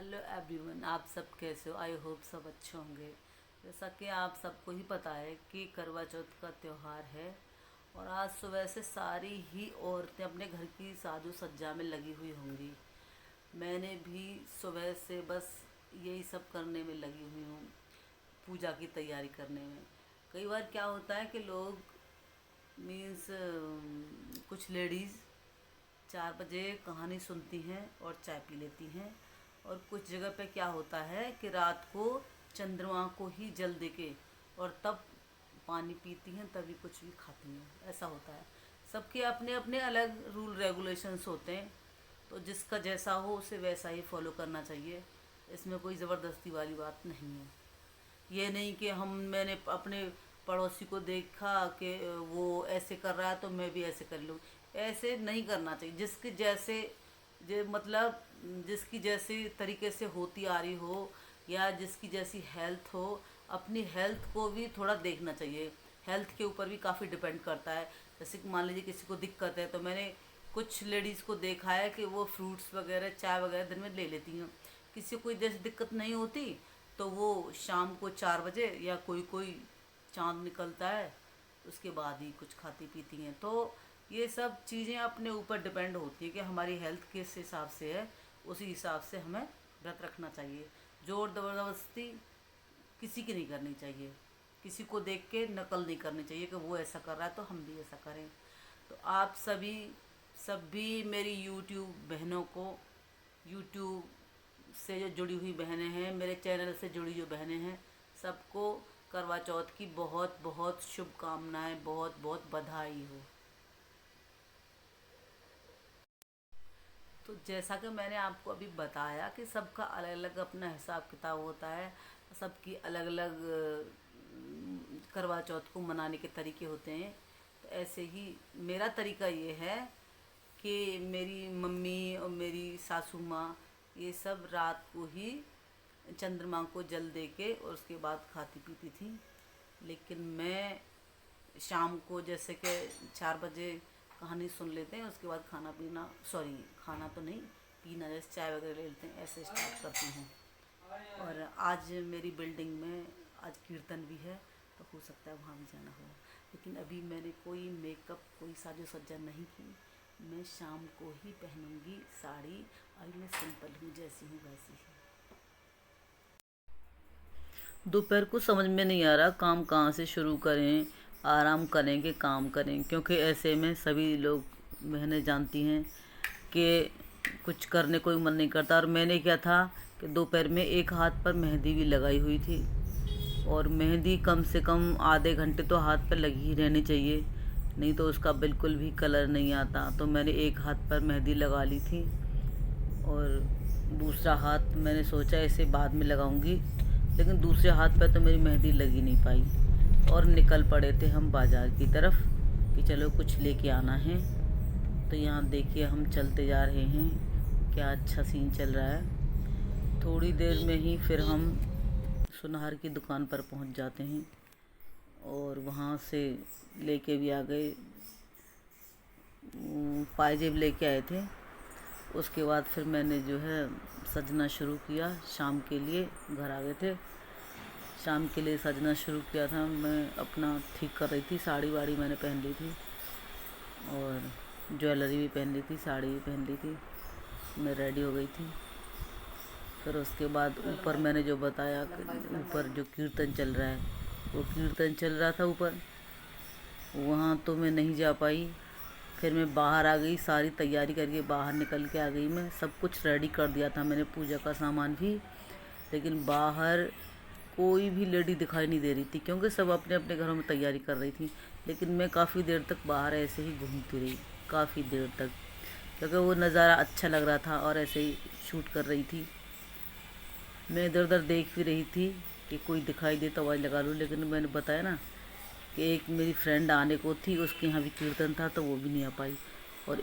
Hello everyone, आप सब कैसे हो? आई होप सब अच्छे होंगे। जैसा कि आप सबको ही पता है कि करवा चौथ का त्यौहार है और आज सुबह से सारी ही औरतें अपने घर की साजो सज्जा में लगी हुई होंगी। मैंने भी सुबह से बस यही सब करने में लगी हुई हूँ, पूजा की तैयारी करने में। कई बार क्या होता है कि लोग मीन्स कुछ लेडीज़ 4 बजे कहानी सुनती हैं और चाय पी लेती हैं, और कुछ जगह पे क्या होता है कि रात को चंद्रमा को ही जल दे के और तब पानी पीती हैं, तभी कुछ भी खाती हैं। ऐसा होता है, सबके अपने अपने अलग रूल रेगुलेशंस होते हैं, तो जिसका जैसा हो उसे वैसा ही फॉलो करना चाहिए। इसमें कोई ज़बरदस्ती वाली बात नहीं है। ये नहीं कि मैंने अपने पड़ोसी को देखा कि वो ऐसे कर रहा है तो मैं भी ऐसे कर लूँ। ऐसे नहीं करना चाहिए। जिसकी जैसे मतलब जिसकी जैसी तरीके से होती आ रही हो या जिसकी जैसी हेल्थ हो, अपनी हेल्थ को भी थोड़ा देखना चाहिए। हेल्थ के ऊपर भी काफ़ी डिपेंड करता है। जैसे कि मान लीजिए किसी को दिक्कत है, तो मैंने कुछ लेडीज़ को देखा है कि वो फ्रूट्स वगैरह चाय वगैरह दिन में ले लेती हैं। किसी को कोई जैसे दिक्कत नहीं होती तो वो शाम को 4 बजे या कोई कोई चांद निकलता है उसके बाद ही कुछ खाती पीती हैं। तो ये सब चीज़ें अपने ऊपर डिपेंड होती है कि हमारी हेल्थ किस हिसाब से है, उसी हिसाब से हमें व्रत रखना चाहिए। जोर ज़बरदस्ती किसी की नहीं करनी चाहिए। किसी को देख के नकल नहीं करनी चाहिए कि वो ऐसा कर रहा है तो हम भी ऐसा करें। तो आप सभी मेरी यूट्यूब बहनों को, यूट्यूब से जो जुड़ी हुई बहनें हैं, मेरे चैनल से जुड़ी जो बहनें हैं, सबको करवा चौथ की बहुत बहुत शुभकामनाएं, बहुत बहुत बधाई हो। तो जैसा कि मैंने आपको अभी बताया कि सबका अलग अलग अपना हिसाब किताब होता है, सबकी अलग अलग करवा चौथ को मनाने के तरीके होते हैं। तो ऐसे ही मेरा तरीका ये है कि मेरी मम्मी और मेरी सासू माँ ये सब रात को ही चंद्रमा को जल दे के और उसके बाद खाती पीती थी। लेकिन मैं शाम को जैसे कि 4 बजे कहानी सुन लेते हैं, उसके बाद खाना पीना, सॉरी खाना तो नहीं पीना, जैसे चाय वगैरह ले लेते हैं, ऐसे स्टार्ट करती हूँ। और आज मेरी बिल्डिंग में आज कीर्तन भी है, तो हो सकता है वहाँ भी जाना हो। लेकिन अभी मैंने कोई मेकअप, कोई साजो सज्जा नहीं की। मैं शाम को ही पहनूंगी साड़ी। अभी मैं सिंपल हूँ, जैसी हूँ वैसी ही। दोपहर को समझ में नहीं आ रहा काम कहाँ से शुरू करें, आराम करें कि काम करें, क्योंकि ऐसे में सभी लोग बहनें जानती हैं कि कुछ करने को ही मन नहीं करता। और मैंने क्या था कि दोपहर में एक हाथ पर मेहंदी भी लगाई हुई थी, और मेहंदी कम से कम आधे घंटे तो हाथ पर लगी ही रहनी चाहिए, नहीं तो उसका बिल्कुल भी कलर नहीं आता। तो मैंने एक हाथ पर मेहंदी लगा ली थी और दूसरा हाथ मैंने सोचा इसे बाद में लगाऊंगी, लेकिन दूसरे हाथ पर तो मेरी मेहंदी लगी नहीं पाई। और निकल पड़े थे हम बाज़ार की तरफ कि चलो कुछ लेके आना है। तो यहाँ देखिए हम चलते जा रहे हैं, क्या अच्छा सीन चल रहा है। थोड़ी देर में ही फिर हम सुनार की दुकान पर पहुँच जाते हैं और वहाँ से लेके भी आ गए, पायजेब लेके आए थे। उसके बाद फिर मैंने जो है सजना शुरू किया। शाम के लिए घर आ गए थे, शाम के लिए सजना शुरू किया था। मैं अपना ठीक कर रही थी, साड़ी वाड़ी मैंने पहन ली थी और ज्वेलरी भी पहन ली थी, साड़ी भी पहन ली थी, मैं रेडी हो गई थी। फिर उसके बाद ऊपर मैंने जो बताया कि ऊपर जो कीर्तन चल रहा है, वो कीर्तन चल रहा था ऊपर, वहाँ तो मैं नहीं जा पाई। फिर मैं बाहर आ गई, सारी तैयारी करके बाहर निकल के आ गई। मैं सब कुछ रेडी कर दिया था मैंने, पूजा का सामान भी, लेकिन बाहर कोई भी लेडी दिखाई नहीं दे रही थी, क्योंकि सब अपने अपने घरों में तैयारी कर रही थी। लेकिन मैं काफ़ी देर तक बाहर ऐसे ही घूमती रही, काफ़ी देर तक, क्योंकि वो नज़ारा अच्छा लग रहा था और ऐसे ही शूट कर रही थी। मैं इधर उधर देख भी रही थी कि कोई दिखाई दे तो आवाज़ लगा लूँ, लेकिन मैंने बताया ना कि एक मेरी फ्रेंड आने को थी, उसके यहाँ भी कीर्तन था, तो वो भी नहीं आ पाई। और